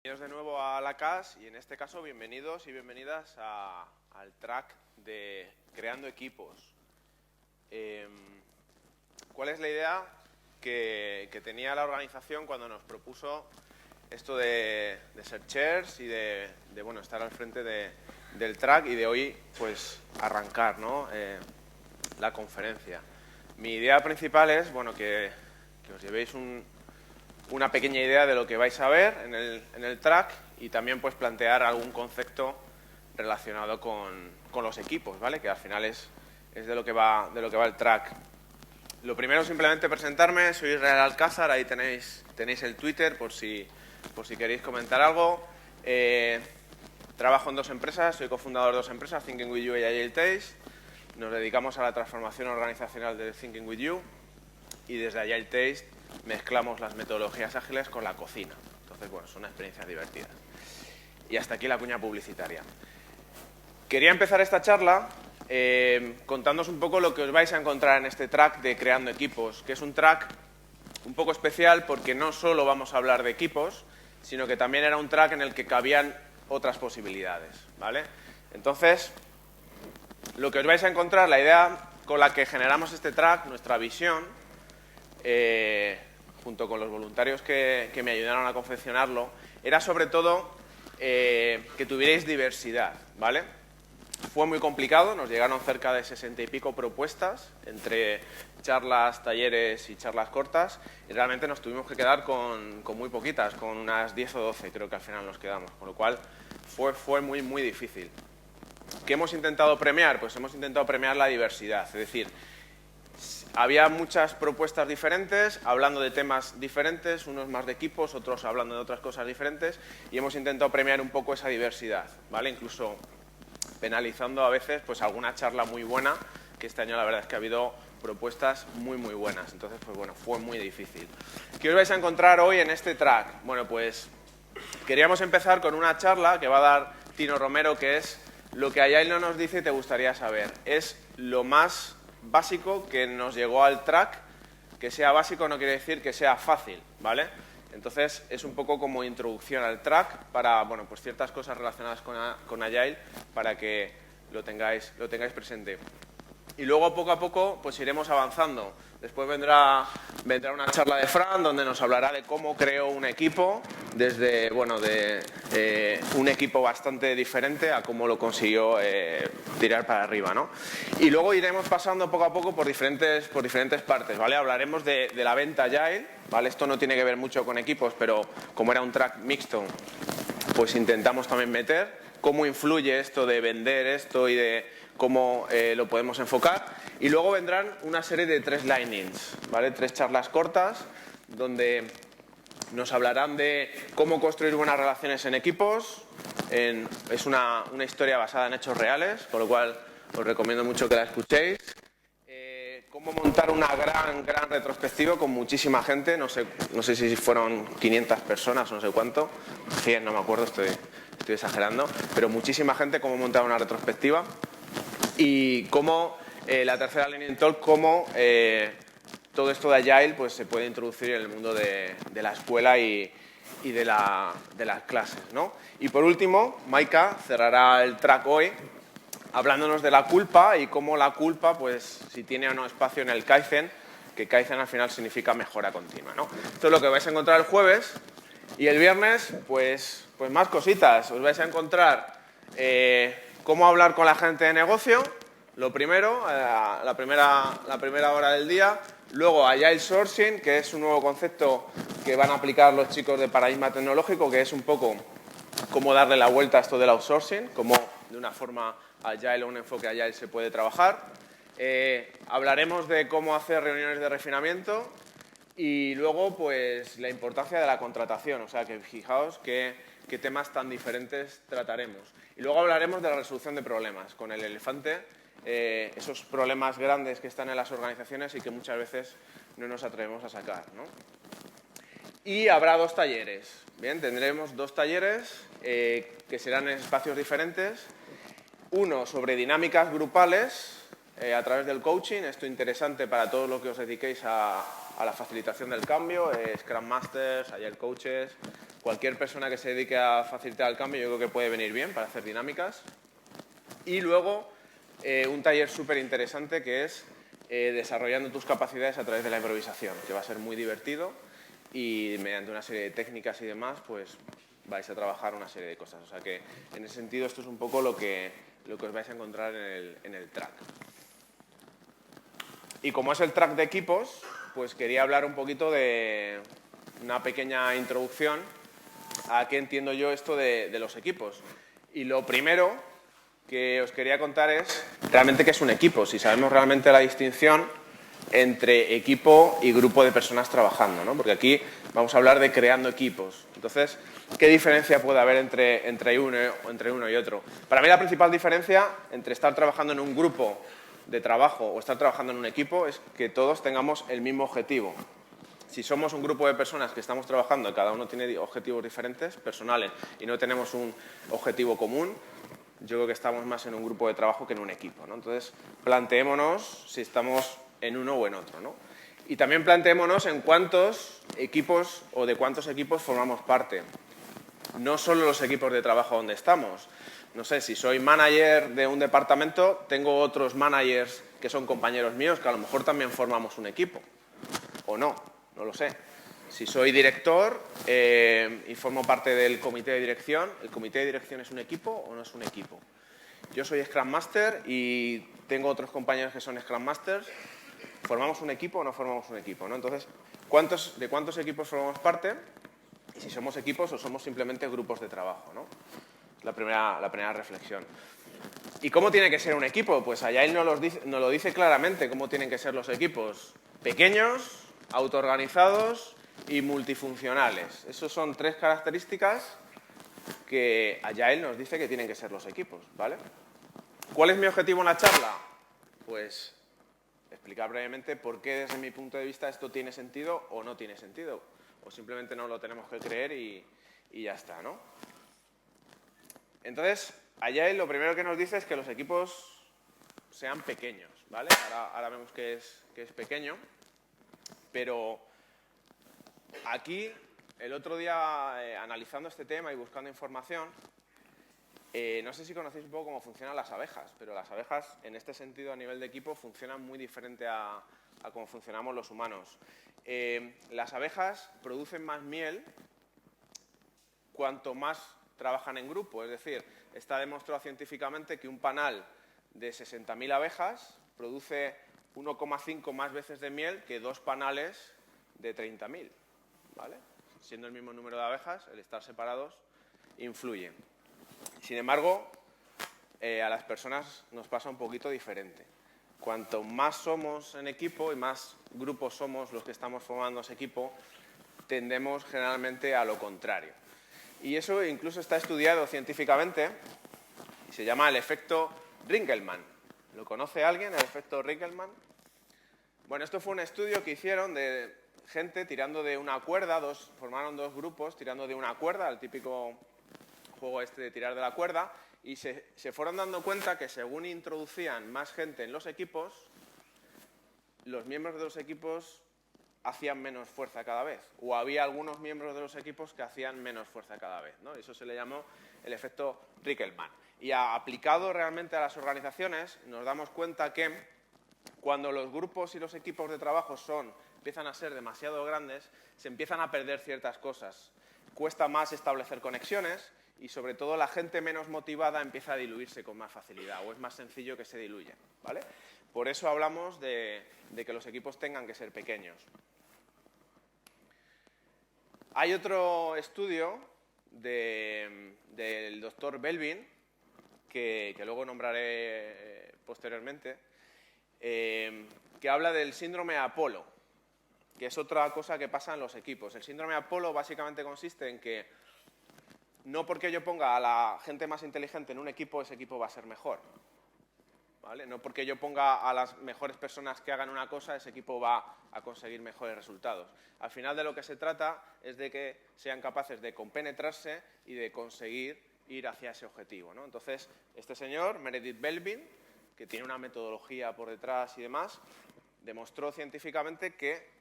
Bienvenidos de nuevo a la CAS y en este caso bienvenidos y bienvenidas al track de Creando Equipos. ¿Cuál es la idea que tenía la organización cuando nos propuso esto de ser chairs y de estar al frente del track y de hoy pues arrancar, ¿no? La conferencia? Mi idea principal es que os llevéis una pequeña idea de lo que vais a ver en el track y también pues plantear algún concepto relacionado con los equipos, ¿vale? Que al final es de lo que va el track. Lo primero es simplemente presentarme. Soy Israel Alcázar, ahí tenéis el Twitter por si queréis comentar algo. Trabajo en 2 empresas, soy cofundador de 2 empresas, Thinking With You y Agile Taste. Nos dedicamos a la transformación organizacional de Thinking With You y desde Agile Taste mezclamos las metodologías ágiles con la cocina. Entonces, son experiencias divertidas. Y hasta aquí la cuña publicitaria. Quería empezar esta charla contándoos un poco lo que os vais a encontrar en este track de Creando Equipos, que es un track un poco especial porque no solo vamos a hablar de equipos, sino que también era un track en el que cabían otras posibilidades, ¿vale? Entonces, lo que os vais a encontrar, la idea con la que generamos este track, nuestra visión, junto con los voluntarios que me ayudaron a confeccionarlo, era sobre todo que tuvierais diversidad, ¿vale? Fue muy complicado, nos llegaron cerca de 60 y pico propuestas entre charlas, talleres y charlas cortas y realmente nos tuvimos que quedar con muy poquitas, con unas 10 o 12 creo que al final nos quedamos, con lo cual fue muy, muy difícil. ¿Qué hemos intentado premiar? Pues hemos intentado premiar la diversidad, es decir, había muchas propuestas diferentes, hablando de temas diferentes, unos más de equipos, otros hablando de otras cosas diferentes, y hemos intentado premiar un poco esa diversidad, ¿vale? Incluso penalizando a veces pues alguna charla muy buena, que este año la verdad es que ha habido propuestas muy, muy buenas. Entonces, fue muy difícil. ¿Qué os vais a encontrar hoy en este track? Bueno, pues queríamos empezar con una charla que va a dar Tino Romero, que es lo que Agile no nos dice y te gustaría saber. Es lo más básico que nos llegó al track. Que sea básico no quiere decir que sea fácil, ¿vale? Entonces es un poco como introducción al track para pues ciertas cosas relacionadas con Agile para que lo tengáis presente. Y luego poco a poco pues iremos avanzando. Después vendrá una charla de Fran donde nos hablará de cómo creó un equipo desde un equipo bastante diferente a cómo lo consiguió tirar para arriba, ¿no? Y luego iremos pasando poco a poco por diferentes partes, ¿vale? Hablaremos de la venta Agile, ¿vale? Esto no tiene que ver mucho con equipos, pero como era un track mixto, pues intentamos también meter cómo influye esto de vender esto y de cómo lo podemos enfocar. Y luego vendrán una serie de 3 lightnings, ¿vale? 3 charlas cortas donde nos hablarán de cómo construir buenas relaciones en equipos. Es una historia basada en hechos reales, con lo cual os recomiendo mucho que la escuchéis. Cómo montar una gran retrospectiva con muchísima gente, no sé si fueron 500 personas o no sé cuánto, 100, no me acuerdo, estoy exagerando, pero muchísima gente, cómo montar una retrospectiva y cómo la tercera Learning Talk, cómo todo esto de Agile pues, se puede introducir en el mundo de la escuela y de las clases, ¿no? Y por último, Maika cerrará el track hoy hablándonos de la culpa y cómo la culpa, pues si tiene o no espacio en el Kaizen, que Kaizen al final significa mejora continua, ¿no? Esto es lo que vais a encontrar el jueves y el viernes, pues más cositas. Os vais a encontrar cómo hablar con la gente de negocio, lo primero, la primera hora del día. Luego Agile Sourcing, que es un nuevo concepto que van a aplicar los chicos de Paradigma Tecnológico, que es un poco cómo darle la vuelta a esto del outsourcing, cómo de una forma Agile o un enfoque Agile se puede trabajar. Hablaremos de cómo hacer reuniones de refinamiento y luego pues la importancia de la contratación, o sea que fijaos qué temas tan diferentes trataremos. Y luego hablaremos de la resolución de problemas, con el elefante, esos problemas grandes que están en las organizaciones y que muchas veces no nos atrevemos a sacar, ¿no? Y habrá 2 talleres. Bien, tendremos 2 talleres que serán en espacios diferentes. Uno sobre dinámicas grupales a través del coaching. Esto interesante para todos los que os dediquéis a la facilitación del cambio, Scrum Masters, Agile Coaches, cualquier persona que se dedique a facilitar el cambio yo creo que puede venir bien para hacer dinámicas. Y luego un taller súper interesante que es desarrollando tus capacidades a través de la improvisación, que va a ser muy divertido y mediante una serie de técnicas y demás, pues vais a trabajar una serie de cosas. O sea que en ese sentido esto es un poco lo que os vais a encontrar en el track. Y como es el track de equipos, pues quería hablar un poquito de una pequeña introducción a qué entiendo yo esto de los equipos. Y lo primero que os quería contar es realmente qué es un equipo, si sabemos realmente la distinción entre equipo y grupo de personas trabajando, ¿no? Porque aquí vamos a hablar de creando equipos. Entonces, ¿qué diferencia puede haber entre uno y otro? Para mí la principal diferencia entre estar trabajando en un grupo de trabajo o estar trabajando en un equipo es que todos tengamos el mismo objetivo. Si somos un grupo de personas que estamos trabajando y cada uno tiene objetivos diferentes, personales, y no tenemos un objetivo común, yo creo que estamos más en un grupo de trabajo que en un equipo, ¿no? Entonces, planteémonos si estamos en uno o en otro, ¿no? Y también planteémonos en cuántos equipos o de cuántos equipos formamos parte. No solo los equipos de trabajo donde estamos. No sé, si soy manager de un departamento, tengo otros managers que son compañeros míos que a lo mejor también formamos un equipo. O no, no lo sé. Si soy director y formo parte del comité de dirección, ¿el comité de dirección es un equipo o no es un equipo? Yo soy Scrum Master y tengo otros compañeros que son Scrum Masters. ¿Formamos un equipo o no formamos un equipo, ¿no? Entonces, ¿de cuántos equipos formamos parte? Y si somos equipos o somos simplemente grupos de trabajo, ¿no? Es la primera reflexión. ¿Y cómo tiene que ser un equipo? Pues Agile nos lo dice claramente cómo tienen que ser los equipos. Pequeños, autoorganizados y multifuncionales. Esas son tres características que Agile nos dice que tienen que ser los equipos, ¿vale? ¿Cuál es mi objetivo en la charla? Pues explicar brevemente por qué desde mi punto de vista esto tiene sentido o no tiene sentido. O simplemente no lo tenemos que creer y ya está, ¿no? Entonces, Agile lo primero que nos dice es que los equipos sean pequeños, ¿vale? Ahora vemos que es pequeño, pero aquí, el otro día, analizando este tema y buscando información, no sé si conocéis un poco cómo funcionan las abejas, pero las abejas, en este sentido, a nivel de equipo, funcionan muy diferente a cómo funcionamos los humanos. Las abejas producen más miel cuanto más trabajan en grupo. Es decir, está demostrado científicamente que un panal de 60.000 abejas produce 1,5 más veces de miel que 2 panales de 30.000, ¿vale? Siendo el mismo número de abejas, el estar separados influye. Sin embargo, a las personas nos pasa un poquito diferente. Cuanto más somos en equipo y más grupos somos los que estamos formando ese equipo, tendemos generalmente a lo contrario. Y eso incluso está estudiado científicamente y se llama el efecto Ringelmann. ¿Lo conoce alguien, el efecto Ringelmann? Bueno, esto fue un estudio que hicieron de gente tirando de una cuerda, formaron dos grupos tirando de una cuerda, el típico juego este de tirar de la cuerda, y se fueron dando cuenta que según introducían más gente en los equipos, los miembros de los equipos hacían menos fuerza cada vez, o había algunos miembros de los equipos que hacían menos fuerza cada vez, ¿no? Eso se le llamó el efecto Ringelmann. Y aplicado realmente a las organizaciones, nos damos cuenta que cuando los grupos y los equipos de trabajo empiezan a ser demasiado grandes, se empiezan a perder ciertas cosas. Cuesta más establecer conexiones y, sobre todo, la gente menos motivada empieza a diluirse con más facilidad, o es más sencillo que se diluya, ¿vale? Por eso hablamos de que los equipos tengan que ser pequeños. Hay otro estudio del doctor Belbin, que luego nombraré posteriormente, que habla del síndrome Apolo, que es otra cosa que pasa en los equipos. El síndrome Apolo básicamente consiste en que no porque yo ponga a la gente más inteligente en un equipo, ese equipo va a ser mejor, ¿vale? No porque yo ponga a las mejores personas que hagan una cosa, ese equipo va a conseguir mejores resultados. Al final de lo que se trata es de que sean capaces de compenetrarse y de conseguir ir hacia ese objetivo, ¿no? Entonces, este señor, Meredith Belbin, que tiene una metodología por detrás y demás, demostró científicamente que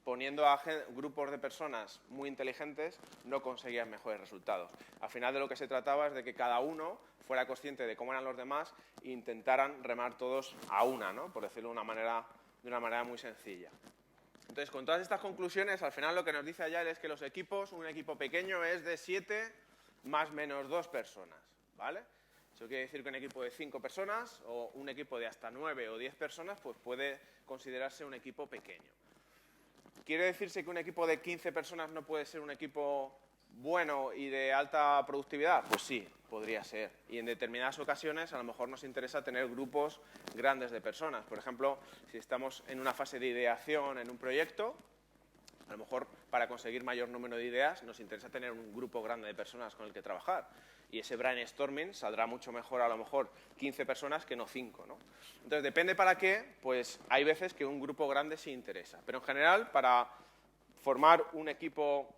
poniendo a grupos de personas muy inteligentes no conseguías mejores resultados. Al final de lo que se trataba es de que cada uno fuera consciente de cómo eran los demás e intentaran remar todos a una, ¿no? Por decirlo de una manera muy sencilla. Entonces, con todas estas conclusiones, al final lo que nos dice Agile es que los equipos, un equipo pequeño es de 7 más menos 2 personas, ¿vale? Eso quiere decir que un equipo de 5 personas o un equipo de hasta 9 o 10 personas pues puede considerarse un equipo pequeño. ¿Quiere decirse que un equipo de 15 personas no puede ser un equipo bueno y de alta productividad? Pues sí, podría ser. Y en determinadas ocasiones a lo mejor nos interesa tener grupos grandes de personas. Por ejemplo, si estamos en una fase de ideación en un proyecto, a lo mejor para conseguir mayor número de ideas nos interesa tener un grupo grande de personas con el que trabajar. Y ese brainstorming saldrá mucho mejor a lo mejor 15 personas que no 5, ¿no? Entonces, depende para qué, pues hay veces que un grupo grande sí interesa. Pero en general, para formar un equipo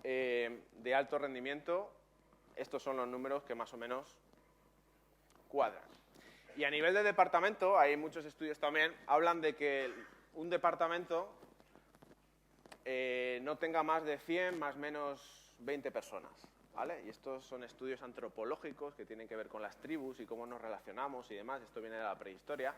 de alto rendimiento, estos son los números que más o menos cuadran. Y a nivel de departamento, hay muchos estudios también, hablan de que un departamento no tenga más de 100 más o menos 20 personas, ¿vale? Y estos son estudios antropológicos que tienen que ver con las tribus y cómo nos relacionamos y demás. Esto viene de la prehistoria.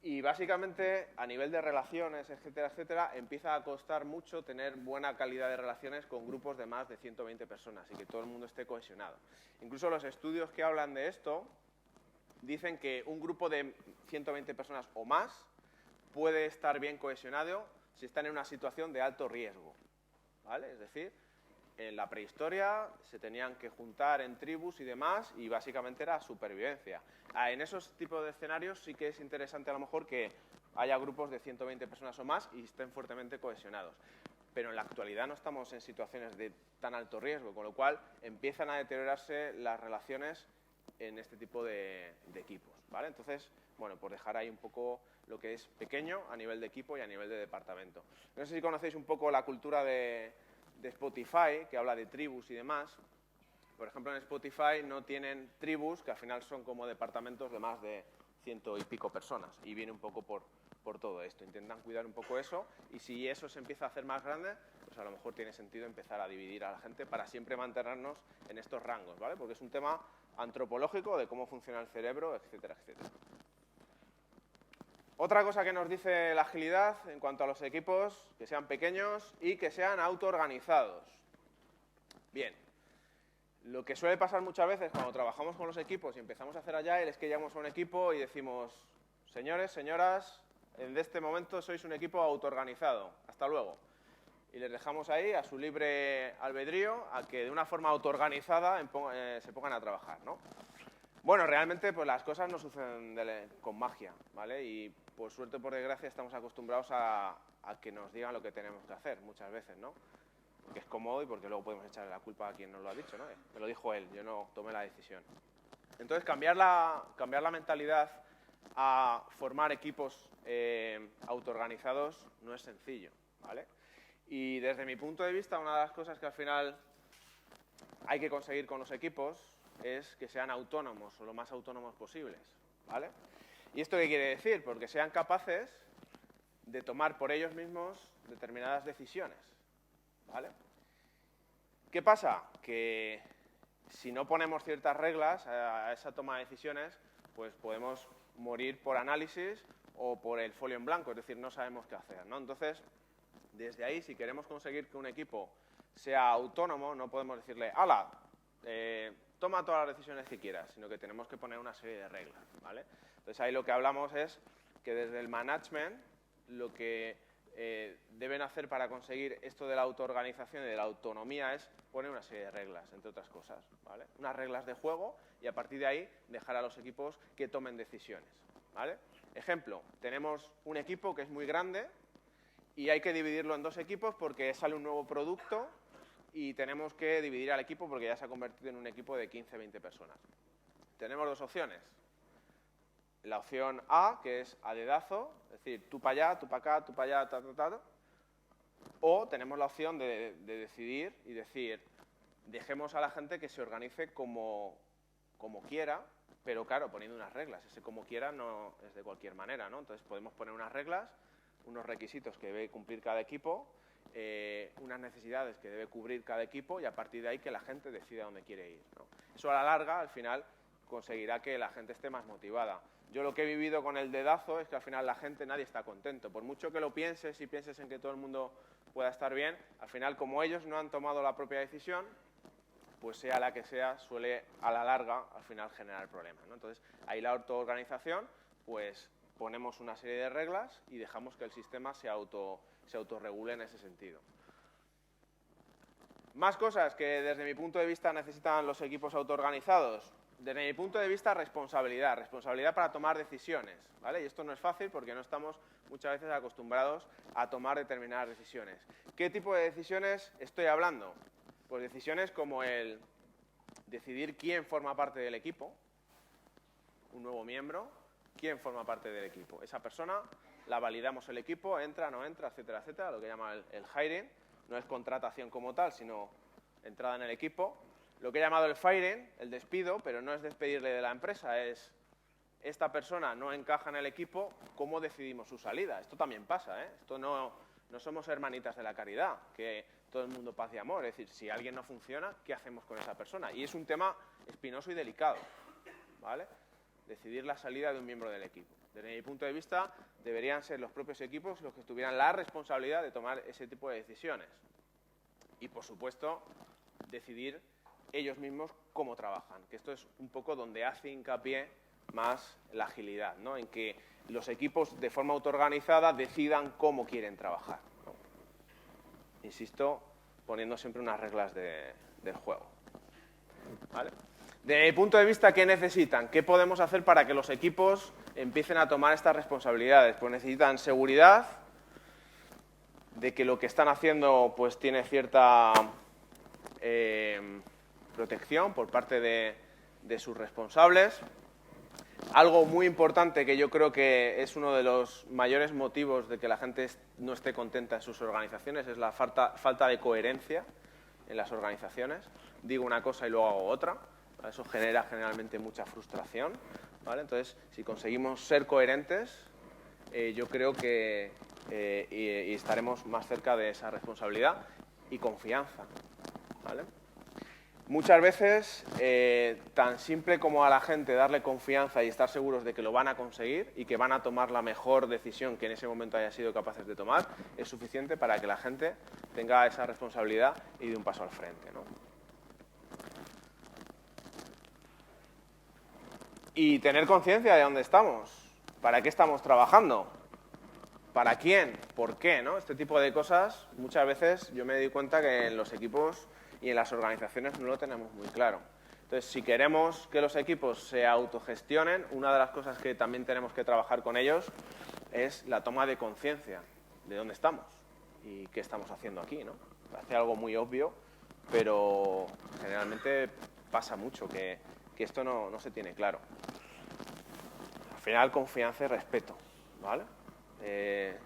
Y básicamente, a nivel de relaciones, etcétera, etcétera, empieza a costar mucho tener buena calidad de relaciones con grupos de más de 120 personas y que todo el mundo esté cohesionado. Incluso los estudios que hablan de esto dicen que un grupo de 120 personas o más puede estar bien cohesionado si están en una situación de alto riesgo, ¿vale? Es decir, en la prehistoria se tenían que juntar en tribus y demás y básicamente era supervivencia. En esos tipos de escenarios sí que es interesante a lo mejor que haya grupos de 120 personas o más y estén fuertemente cohesionados. Pero en la actualidad no estamos en situaciones de tan alto riesgo, con lo cual empiezan a deteriorarse las relaciones en este tipo de equipos, ¿vale? Entonces, bueno, por dejar ahí un poco lo que es pequeño a nivel de equipo y a nivel de departamento. No sé si conocéis un poco la cultura de Spotify, que habla de tribus y demás. Por ejemplo, en Spotify no tienen tribus, que al final son como departamentos de más de 100 y pico personas, y viene un poco por todo esto. Intentan cuidar un poco eso, y si eso se empieza a hacer más grande, pues a lo mejor tiene sentido empezar a dividir a la gente para siempre mantenernos en estos rangos, ¿vale? Porque es un tema antropológico de cómo funciona el cerebro, etcétera, etcétera. Otra cosa que nos dice la agilidad en cuanto a los equipos, que sean pequeños y que sean autoorganizados. Bien, lo que suele pasar muchas veces cuando trabajamos con los equipos y empezamos a hacer Agile es que llegamos a un equipo y decimos, señores, señoras, en este momento sois un equipo autoorganizado, hasta luego. Y les dejamos ahí a su libre albedrío a que de una forma autoorganizada se pongan a trabajar, ¿no? Bueno, realmente pues las cosas no suceden con magia, ¿vale? Y por suerte o por desgracia estamos acostumbrados a que nos digan lo que tenemos que hacer muchas veces, ¿no? Porque es cómodo y porque luego podemos echarle la culpa a quien nos lo ha dicho, ¿no? Me lo dijo él, yo no tomé la decisión. Entonces, cambiar la mentalidad a formar equipos autoorganizados no es sencillo, ¿vale? Y desde mi punto de vista, una de las cosas que al final hay que conseguir con los equipos es que sean autónomos o lo más autónomos posibles, ¿vale? ¿Y esto qué quiere decir? Porque sean capaces de tomar por ellos mismos determinadas decisiones, ¿vale? ¿Qué pasa? Que si no ponemos ciertas reglas a esa toma de decisiones, pues podemos morir por análisis o por el folio en blanco, es decir, no sabemos qué hacer, ¿no? Entonces, desde ahí, si queremos conseguir que un equipo sea autónomo, no podemos decirle, ¡hala! Toma todas las decisiones que quieras, sino que tenemos que poner una serie de reglas, ¿vale? Entonces, ahí lo que hablamos es que desde el management, lo que deben hacer para conseguir esto de la autoorganización y de la autonomía es poner una serie de reglas, entre otras cosas, ¿vale? Unas reglas de juego y a partir de ahí dejar a los equipos que tomen decisiones, ¿vale? Ejemplo, tenemos un equipo que es muy grande y hay que dividirlo en 2 equipos porque sale un nuevo producto y tenemos que dividir al equipo porque ya se ha convertido en un equipo de 15-20 personas. Tenemos 2 opciones. La opción A, que es a dedazo, es decir, tú para allá, tú para acá, tú para allá, o tenemos la opción de decidir y decir, dejemos a la gente que se organice como quiera, pero claro, poniendo unas reglas. Ese como quiera no es de cualquier manera, ¿no? Entonces podemos poner unas reglas unos requisitos que debe cumplir cada equipo, unas necesidades que debe cubrir cada equipo y a partir de ahí que la gente decida dónde quiere ir, ¿no? Eso a la larga, al final, conseguirá que la gente esté más motivada. Yo lo que he vivido con el dedazo es que al final la gente, nadie está contento. Por mucho que lo pienses y pienses en que todo el mundo pueda estar bien, al final, como ellos no han tomado la propia decisión, pues sea la que sea, suele a la larga al final generar problemas, ¿no? Entonces, ahí la autoorganización, pues ponemos una serie de reglas y dejamos que el sistema se autorregule en ese sentido. Más cosas que desde mi punto de vista necesitan los equipos autoorganizados. Desde mi punto de vista, responsabilidad para tomar decisiones, ¿vale? Y esto no es fácil porque no estamos muchas veces acostumbrados a tomar determinadas decisiones. ¿Qué tipo de decisiones estoy hablando? Pues decisiones como el decidir quién forma parte del equipo, un nuevo miembro, quién forma parte del equipo. Esa persona, la validamos el equipo, entra, no entra, etcétera, etcétera, lo que llama el hiring. No es contratación como tal, sino entrada en el equipo. Lo que he llamado el firing, el despido, pero no es despedirle de la empresa, es esta persona no encaja en el equipo, ¿cómo decidimos su salida? Esto también pasa, ¿eh? Esto no somos hermanitas de la caridad, que todo el mundo paz y amor. Es decir, si alguien no funciona, ¿qué hacemos con esa persona? Y es un tema espinoso y delicado, ¿vale? Decidir la salida de un miembro del equipo. Desde mi punto de vista, deberían ser los propios equipos los que tuvieran la responsabilidad de tomar ese tipo de decisiones. Y, por supuesto, decidir ellos mismos cómo trabajan, que esto es un poco donde hace hincapié más la agilidad, ¿no? En que los equipos de forma autoorganizada decidan cómo quieren trabajar, ¿no? Insisto, poniendo siempre unas reglas del juego, ¿vale? De mi punto de vista, ¿qué necesitan? ¿Qué podemos hacer para que los equipos empiecen a tomar estas responsabilidades? Pues necesitan seguridad, de que lo que están haciendo pues tiene cierta protección por parte de sus responsables. Algo muy importante que yo creo que es uno de los mayores motivos de que la gente no esté contenta en sus organizaciones es la falta de coherencia en las organizaciones. Digo una cosa y luego hago otra. Eso genera generalmente mucha frustración, ¿vale? Entonces, si conseguimos ser coherentes, yo creo que y estaremos más cerca de esa responsabilidad y confianza, ¿vale? Muchas veces, tan simple como a la gente darle confianza y estar seguros de que lo van a conseguir y que van a tomar la mejor decisión que en ese momento haya sido capaces de tomar, es suficiente para que la gente tenga esa responsabilidad y dé un paso al frente, ¿no? Y tener conciencia de dónde estamos, para qué estamos trabajando, para quién, por qué, ¿no? Este tipo de cosas, muchas veces yo me doy cuenta que en los equipos y en las organizaciones no lo tenemos muy claro. Entonces, si queremos que los equipos se autogestionen, una de las cosas que también tenemos que trabajar con ellos es la toma de conciencia de dónde estamos y qué estamos haciendo aquí, ¿no? Parece algo muy obvio, pero generalmente pasa mucho que esto no se tiene claro. Al final, confianza y respeto, ¿vale?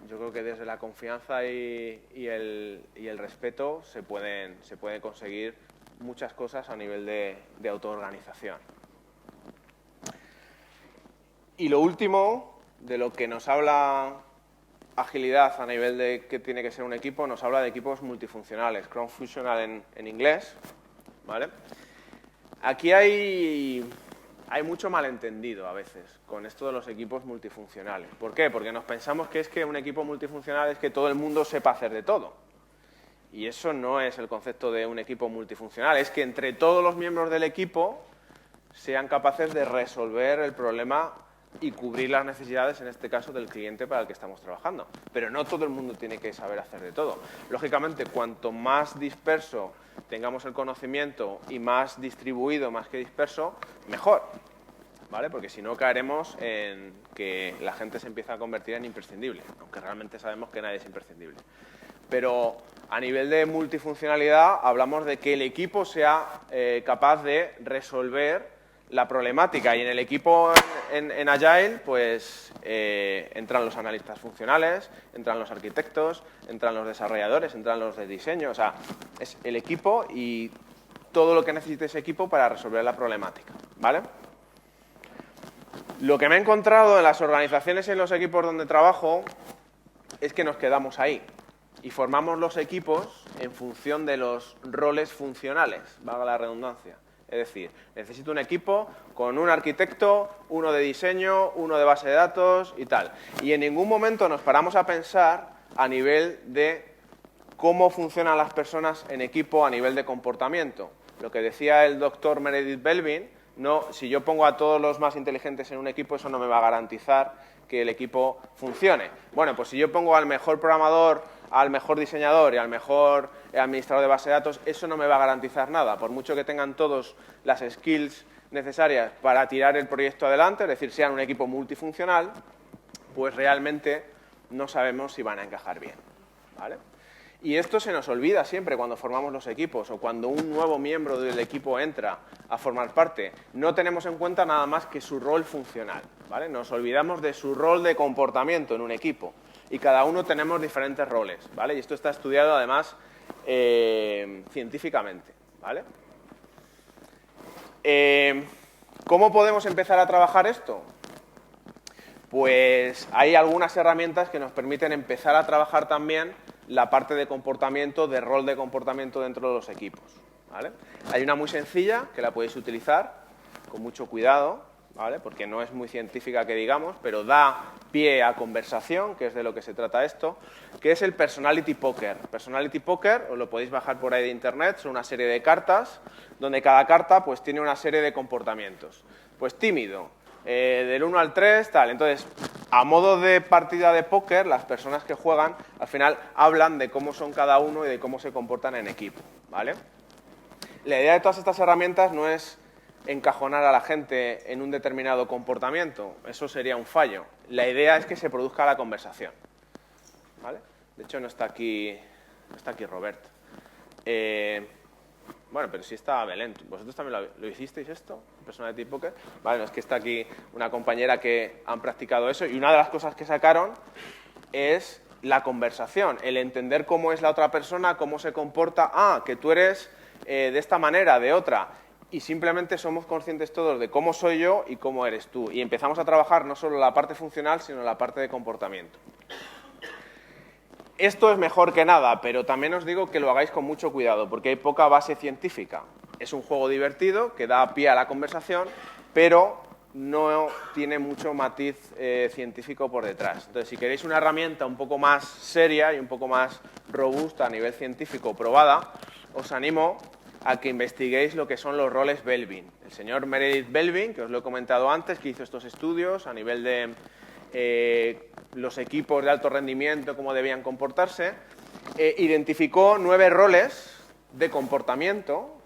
Yo creo que desde la confianza y el respeto se pueden conseguir muchas cosas a nivel de autoorganización. Y lo último, de lo que nos habla agilidad a nivel de qué tiene que ser un equipo, nos habla de equipos multifuncionales, cross-functional en inglés, ¿vale? Aquí hay mucho malentendido a veces con esto de los equipos multifuncionales. ¿Por qué? Porque nos pensamos que es que un equipo multifuncional es que todo el mundo sepa hacer de todo. Y eso no es el concepto de un equipo multifuncional. Es que entre todos los miembros del equipo sean capaces de resolver el problema y cubrir las necesidades, en este caso, del cliente para el que estamos trabajando. Pero no todo el mundo tiene que saber hacer de todo. Lógicamente, cuanto más disperso tengamos el conocimiento y más distribuido, más que disperso, mejor, ¿vale? Porque si no caeremos en que la gente se empieza a convertir en imprescindible, aunque realmente sabemos que nadie es imprescindible. Pero a nivel de multifuncionalidad hablamos de que el equipo sea capaz de resolver la problemática, y en el equipo en Agile pues entran los analistas funcionales, entran los arquitectos, entran los desarrolladores, entran los de diseño, o sea, es el equipo y todo lo que necesite ese equipo para resolver la problemática, ¿vale? Lo que me he encontrado en las organizaciones y en los equipos donde trabajo es que nos quedamos ahí y formamos los equipos en función de los roles funcionales, valga la redundancia. Es decir, necesito un equipo con un arquitecto, uno de diseño, uno de base de datos y tal. Y en ningún momento nos paramos a pensar a nivel de cómo funcionan las personas en equipo a nivel de comportamiento. Lo que decía el doctor Meredith Belvin, no, si yo pongo a todos los más inteligentes en un equipo, eso no me va a garantizar que el equipo funcione. Bueno, pues si yo pongo al mejor programador, al mejor diseñador y al mejor administrador de base de datos, eso no me va a garantizar nada. Por mucho que tengan todos las skills necesarias para tirar el proyecto adelante, es decir, sean un equipo multifuncional, pues realmente no sabemos si van a encajar bien, ¿vale? Y esto se nos olvida siempre cuando formamos los equipos o cuando un nuevo miembro del equipo entra a formar parte. No tenemos en cuenta nada más que su rol funcional, ¿vale? Nos olvidamos de su rol de comportamiento en un equipo y cada uno tenemos diferentes roles, ¿vale? Y esto está estudiado además científicamente, ¿vale? ¿Cómo podemos empezar a trabajar esto? Pues hay algunas herramientas que nos permiten empezar a trabajar también la parte de comportamiento, de rol de comportamiento dentro de los equipos, ¿vale? Hay una muy sencilla que la podéis utilizar con mucho cuidado, ¿vale? Porque no es muy científica que digamos, pero da pie a conversación, que es de lo que se trata esto, que es el Personality Poker. Personality Poker, os lo podéis bajar por ahí de internet, son una serie de cartas, donde cada carta pues tiene una serie de comportamientos. Pues tímido, del 1 al 3, tal. Entonces, a modo de partida de póker, las personas que juegan, al final, hablan de cómo son cada uno y de cómo se comportan en equipo, ¿vale? La idea de todas estas herramientas no es encajonar a la gente en un determinado comportamiento, eso sería un fallo. La idea es que se produzca la conversación, ¿vale? De hecho, no está aquí Robert. Bueno, pero sí está Belén. ¿Vosotros también lo hicisteis esto? Personality Poker. Vale, no, es que está aquí una compañera que han practicado eso y una de las cosas que sacaron es la conversación, el entender cómo es la otra persona, cómo se comporta. Ah, que tú eres de esta manera, de otra. Y simplemente somos conscientes todos de cómo soy yo y cómo eres tú. Y empezamos a trabajar no solo la parte funcional, sino la parte de comportamiento. Esto es mejor que nada, pero también os digo que lo hagáis con mucho cuidado, porque hay poca base científica. Es un juego divertido que da pie a la conversación, pero no tiene mucho matiz científico por detrás. Entonces, si queréis una herramienta un poco más seria y un poco más robusta a nivel científico probada, os animo a que investiguéis lo que son los roles Belvin. El señor Meredith Belvin, que os lo he comentado antes, que hizo estos estudios a nivel de los equipos de alto rendimiento, cómo debían comportarse, identificó 9 roles de comportamiento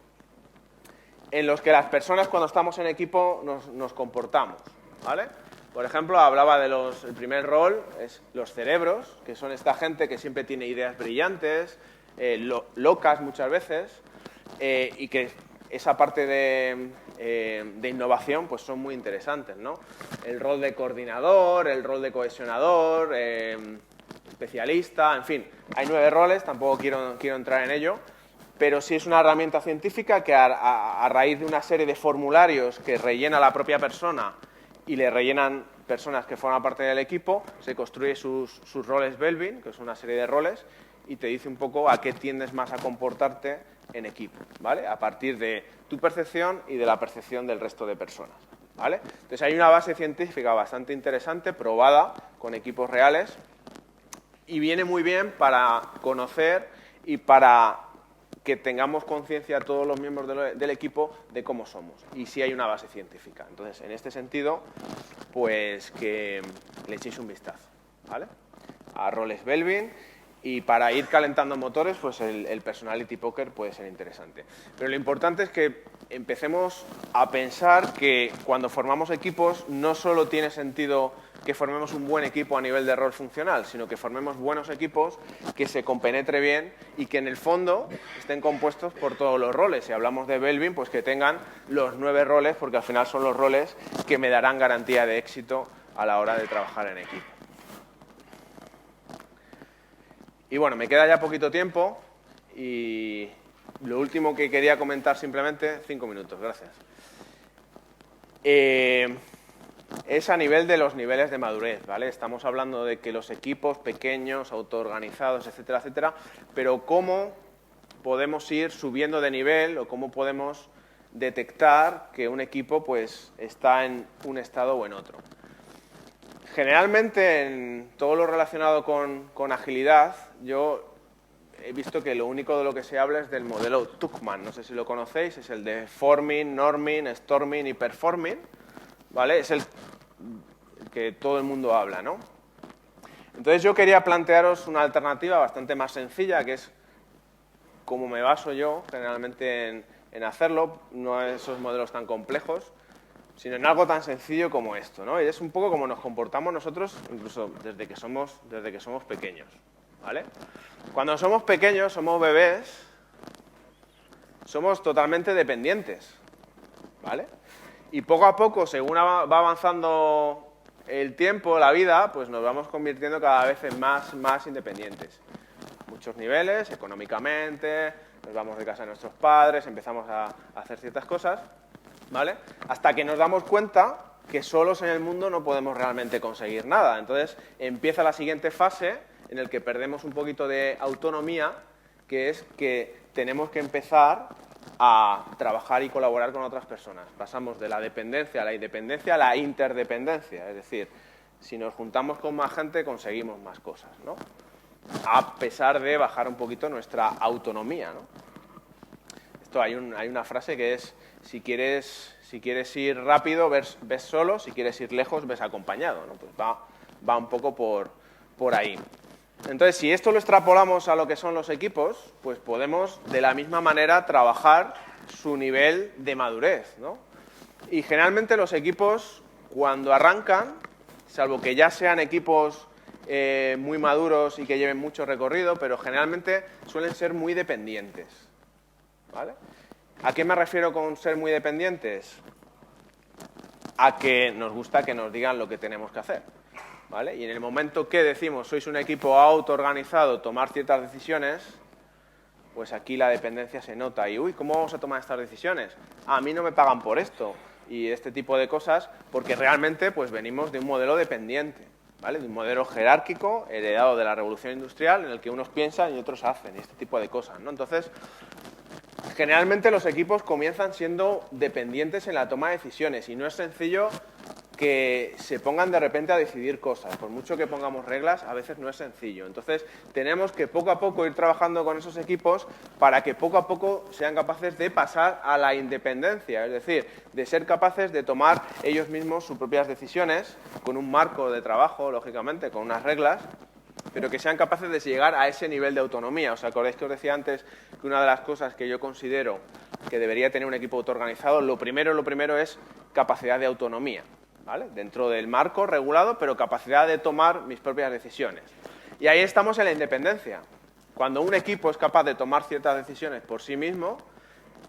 en los que las personas cuando estamos en equipo nos comportamos, ¿vale? Por ejemplo, hablaba de el primer rol, es los cerebros, que son esta gente que siempre tiene ideas brillantes, locas muchas veces, y que esa parte de innovación pues son muy interesantes, ¿no? El rol de coordinador, el rol de cohesionador, especialista, en fin, hay 9 roles, tampoco quiero entrar en ello, pero sí es una herramienta científica que a raíz de una serie de formularios que rellena la propia persona y le rellenan personas que forman parte del equipo, se construye sus roles Belvin, que es una serie de roles, y te dice un poco a qué tiendes más a comportarte en equipo, ¿vale? A partir de tu percepción y de la percepción del resto de personas, ¿vale? Entonces hay una base científica bastante interesante, probada con equipos reales, y viene muy bien para conocer y para que tengamos conciencia todos los miembros del equipo de cómo somos y si hay una base científica. Entonces, en este sentido, pues que le echéis un vistazo, ¿vale? A roles Belvin. Y para ir calentando motores, pues el Personality Poker puede ser interesante. Pero lo importante es que empecemos a pensar que cuando formamos equipos no solo tiene sentido que formemos un buen equipo a nivel de rol funcional, sino que formemos buenos equipos que se compenetre bien y que en el fondo estén compuestos por todos los roles. Si hablamos de Belvin, pues que tengan los 9 roles, porque al final son los roles que me darán garantía de éxito a la hora de trabajar en equipo. Y bueno, me queda ya poquito tiempo y lo último que quería comentar simplemente, 5 minutos, gracias. es a nivel de los niveles de madurez, ¿vale? Estamos hablando de que los equipos pequeños, autoorganizados, etcétera, etcétera, pero cómo podemos ir subiendo de nivel o cómo podemos detectar que un equipo pues está en un estado o en otro. Generalmente, en todo lo relacionado con agilidad, yo he visto que lo único de lo que se habla es del modelo Tuckman. No sé si lo conocéis, es el de forming, norming, storming y performing, ¿vale? Es el que todo el mundo habla, ¿no? Entonces yo quería plantearos una alternativa bastante más sencilla, que es como me baso yo generalmente en hacerlo, no en esos modelos tan complejos, sino en algo tan sencillo como esto, ¿no? Y es un poco como nos comportamos nosotros, incluso desde que somos pequeños, ¿vale? Cuando somos pequeños, somos bebés, somos totalmente dependientes, ¿vale? Y poco a poco, según va avanzando el tiempo, la vida, pues nos vamos convirtiendo cada vez en más independientes. Muchos niveles, económicamente, nos vamos de casa de nuestros padres, empezamos a hacer ciertas cosas, ¿vale? Hasta que nos damos cuenta que solos en el mundo no podemos realmente conseguir nada. Entonces empieza la siguiente fase en la que perdemos un poquito de autonomía, que es que tenemos que empezar a trabajar y colaborar con otras personas. Pasamos de la dependencia a la independencia a la interdependencia. Es decir, si nos juntamos con más gente conseguimos más cosas, ¿no? A pesar de bajar un poquito nuestra autonomía, ¿no? Esto hay una frase que es: si quieres ir rápido, ves solo; si quieres ir lejos, ves acompañado, ¿no? Pues va un poco por ahí. Entonces, si esto lo extrapolamos a lo que son los equipos, pues podemos de la misma manera trabajar su nivel de madurez, ¿no? Y generalmente los equipos, cuando arrancan, salvo que ya sean equipos muy maduros y que lleven mucho recorrido, pero generalmente suelen ser muy dependientes, ¿vale? ¿A qué me refiero con ser muy dependientes? A que nos gusta que nos digan lo que tenemos que hacer, ¿vale? Y en el momento que decimos sois un equipo autoorganizado, tomar ciertas decisiones, pues aquí la dependencia se nota. Y, uy, ¿cómo vamos a tomar estas decisiones? A mí no me pagan por esto y este tipo de cosas, porque realmente pues venimos de un modelo dependiente, ¿vale? De un modelo jerárquico heredado de la Revolución Industrial, en el que unos piensan y otros hacen, y este tipo de cosas, ¿no? Entonces, generalmente los equipos comienzan siendo dependientes en la toma de decisiones y no es sencillo que se pongan de repente a decidir cosas. Por mucho que pongamos reglas, a veces no es sencillo. Entonces, tenemos que poco a poco ir trabajando con esos equipos para que poco a poco sean capaces de pasar a la independencia, es decir, de ser capaces de tomar ellos mismos sus propias decisiones, con un marco de trabajo, lógicamente, con unas reglas, pero que sean capaces de llegar a ese nivel de autonomía. ¿Os acordáis que os decía antes que una de las cosas que yo considero que debería tener un equipo autoorganizado, lo primero es capacidad de autonomía, ¿vale? Dentro del marco regulado, pero capacidad de tomar mis propias decisiones. Y ahí estamos en la independencia. Cuando un equipo es capaz de tomar ciertas decisiones por sí mismo,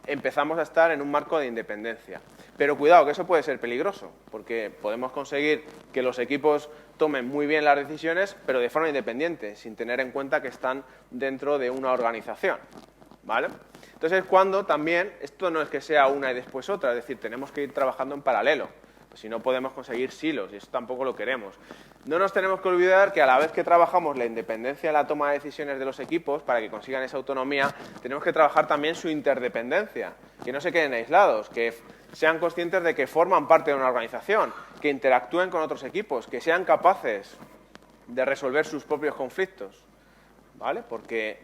empezamos a estar en un marco de independencia. Pero cuidado, que eso puede ser peligroso, porque podemos conseguir que los equipos tomen muy bien las decisiones, pero de forma independiente, sin tener en cuenta que están dentro de una organización, ¿vale? Entonces, cuando también, esto no es que sea una y después otra, es decir, tenemos que ir trabajando en paralelo, pues si no podemos conseguir silos, y eso tampoco lo queremos. No nos tenemos que olvidar que a la vez que trabajamos la independencia en la toma de decisiones de los equipos para que consigan esa autonomía, tenemos que trabajar también su interdependencia, que no se queden aislados, que sean conscientes de que forman parte de una organización, que interactúen con otros equipos, que sean capaces de resolver sus propios conflictos, ¿vale? Porque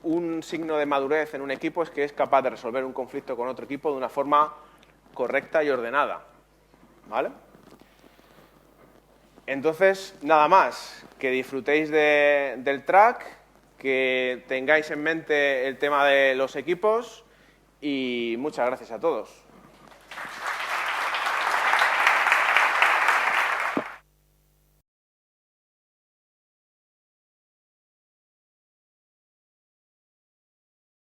un signo de madurez en un equipo es que es capaz de resolver un conflicto con otro equipo de una forma correcta y ordenada, ¿vale? Entonces, nada más, que disfrutéis del track, que tengáis en mente el tema de los equipos y muchas gracias a todos.